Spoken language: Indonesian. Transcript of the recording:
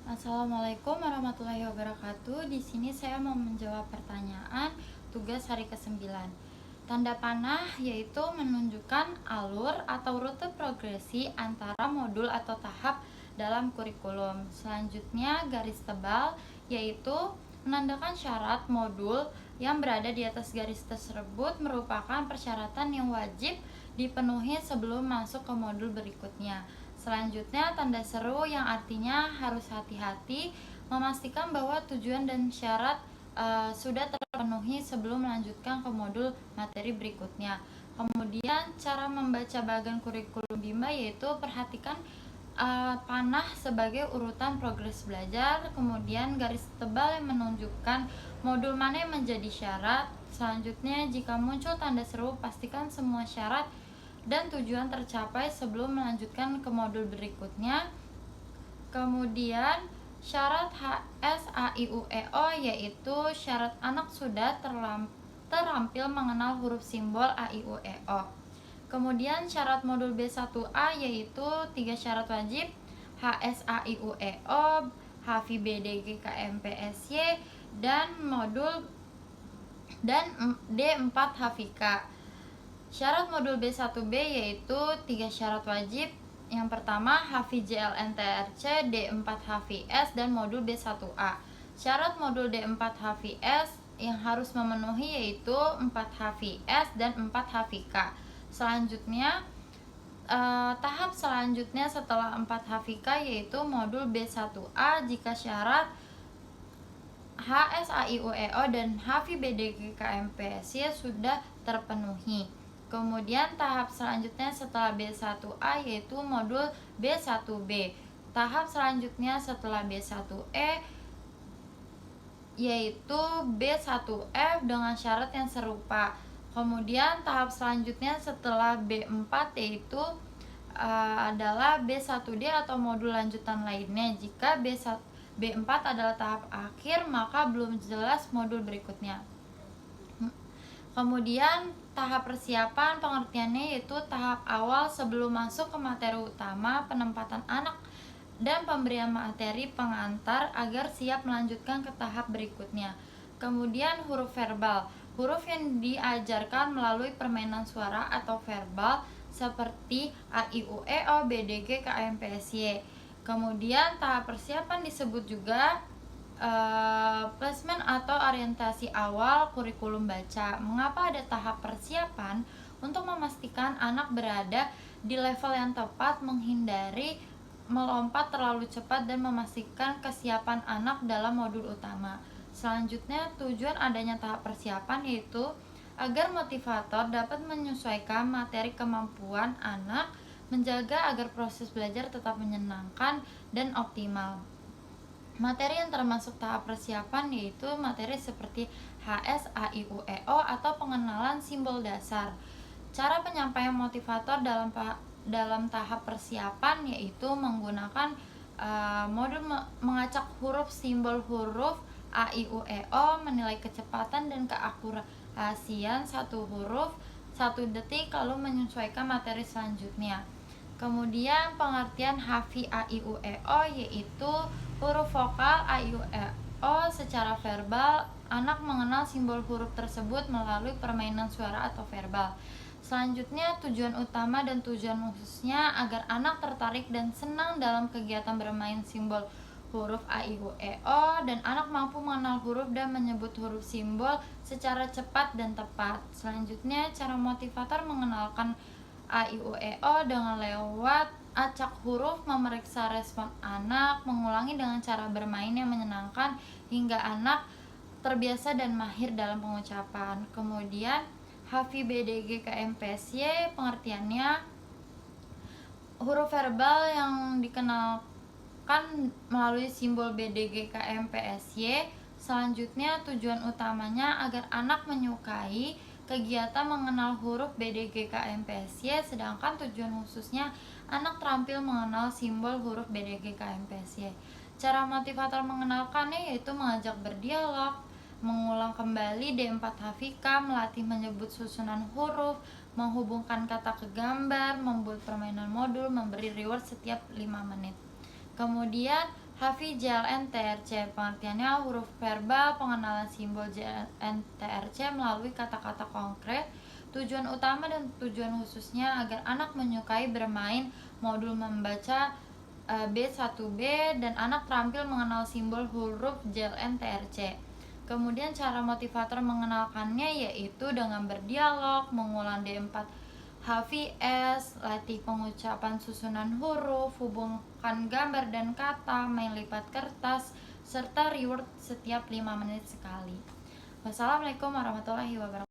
Assalamualaikum warahmatullahi wabarakatuh. Di sini saya mau menjawab pertanyaan tugas hari ke-9. Tanda panah yaitu menunjukkan alur atau rute progresi antara modul atau tahap dalam kurikulum. Selanjutnya, garis tebal yaitu menandakan syarat modul yang berada di atas garis tersebut merupakan persyaratan yang wajib dipenuhi sebelum masuk ke modul berikutnya. Selanjutnya, tanda seru yang artinya harus hati-hati memastikan bahwa tujuan dan syarat sudah terpenuhi sebelum melanjutkan ke modul materi berikutnya. Kemudian, cara membaca bagan kurikulum Bima yaitu perhatikan panah sebagai urutan progres belajar, kemudian garis tebal yang menunjukkan modul mana yang menjadi syarat. Selanjutnya, jika muncul tanda seru, pastikan semua syarat dan tujuan tercapai sebelum melanjutkan ke modul berikutnya. Kemudian syarat HSAIUEO yaitu syarat anak sudah terampil mengenal huruf simbol AIUEO. Kemudian syarat modul B1A yaitu 3 syarat wajib HSAIUEO, HVBDGKMPSY dan D4 HVK. Syarat modul B1B yaitu 3 syarat wajib. Yang pertama HVJLNTRC, D4 HVS dan modul B1A. Syarat modul D4 HVS yang harus memenuhi yaitu 4 HVS dan 4 HVK. Selanjutnya tahap selanjutnya setelah 4 HVK yaitu modul B1A jika syarat HSAIUEO dan HVBDGKMPSY sudah terpenuhi. Kemudian tahap selanjutnya setelah B1A yaitu modul B1B. Tahap selanjutnya setelah B1E yaitu B1F dengan syarat yang serupa. Kemudian tahap selanjutnya setelah B4 yaitu adalah B1D atau modul lanjutan lainnya. Jika B4 adalah tahap akhir, maka belum jelas modul berikutnya. Kemudian tahap persiapan pengertiannya yaitu tahap awal sebelum masuk ke materi utama, penempatan anak dan pemberian materi pengantar agar siap melanjutkan ke tahap berikutnya. Kemudian huruf verbal, huruf yang diajarkan melalui permainan suara atau verbal seperti A, I, U, E, O, B, D, G, K, M, P, S, Y. Kemudian tahap persiapan disebut juga placement atau orientasi awal kurikulum baca. Mengapa ada tahap persiapan? Untuk memastikan anak berada di level yang tepat, menghindari melompat terlalu cepat dan memastikan kesiapan anak dalam modul utama. Selanjutnya, tujuan adanya tahap persiapan yaitu agar motivator dapat menyesuaikan materi kemampuan anak, menjaga agar proses belajar tetap menyenangkan dan optimal. Materi yang termasuk tahap persiapan yaitu materi seperti HSAIUEO atau pengenalan simbol dasar. Cara penyampaian motivator dalam tahap persiapan yaitu menggunakan modul mengacak huruf simbol huruf AIUEO, menilai kecepatan dan keakurasian satu huruf 1 detik lalu menyesuaikan materi selanjutnya. Kemudian pengertian HVAIUEO yaitu huruf vokal AIUEO secara verbal, anak mengenal simbol huruf tersebut melalui permainan suara atau verbal. Selanjutnya, tujuan utama dan tujuan khususnya agar anak tertarik dan senang dalam kegiatan bermain simbol huruf AIUEO dan anak mampu mengenal huruf dan menyebut huruf simbol secara cepat dan tepat. Selanjutnya, cara motivator mengenalkan AIUEO dengan lewat acak huruf, memeriksa respon anak, mengulangi dengan cara bermain yang menyenangkan hingga anak terbiasa dan mahir dalam pengucapan. Kemudian HVBDGKMPSY pengertiannya huruf verbal yang dikenalkan melalui simbol BDGKMPSY. Selanjutnya tujuan utamanya agar anak menyukai kegiatan mengenal huruf BDGKMPSY, sedangkan tujuan khususnya anak terampil mengenal simbol huruf BDGKMPSY. Cara motivator mengenalkannya yaitu mengajak berdialog, mengulang kembali D4 HVK, melatih menyebut susunan huruf, menghubungkan kata ke gambar, membuat permainan modul, memberi reward setiap 5 menit. Kemudian Hafi JLN-TRC. Pengertiannya huruf verbal, pengenalan simbol JLN-TRC melalui kata-kata konkret, tujuan utama dan tujuan khususnya agar anak menyukai bermain, modul membaca B1B, dan anak terampil mengenal simbol huruf JLN-TRC. Kemudian cara motivator mengenalkannya yaitu dengan berdialog, mengulang D4 HVS, latih pengucapan susunan huruf, hubungkan gambar dan kata, main lipat kertas, serta reward setiap 5 menit sekali. Wassalamualaikum warahmatullahi wabarakatuh.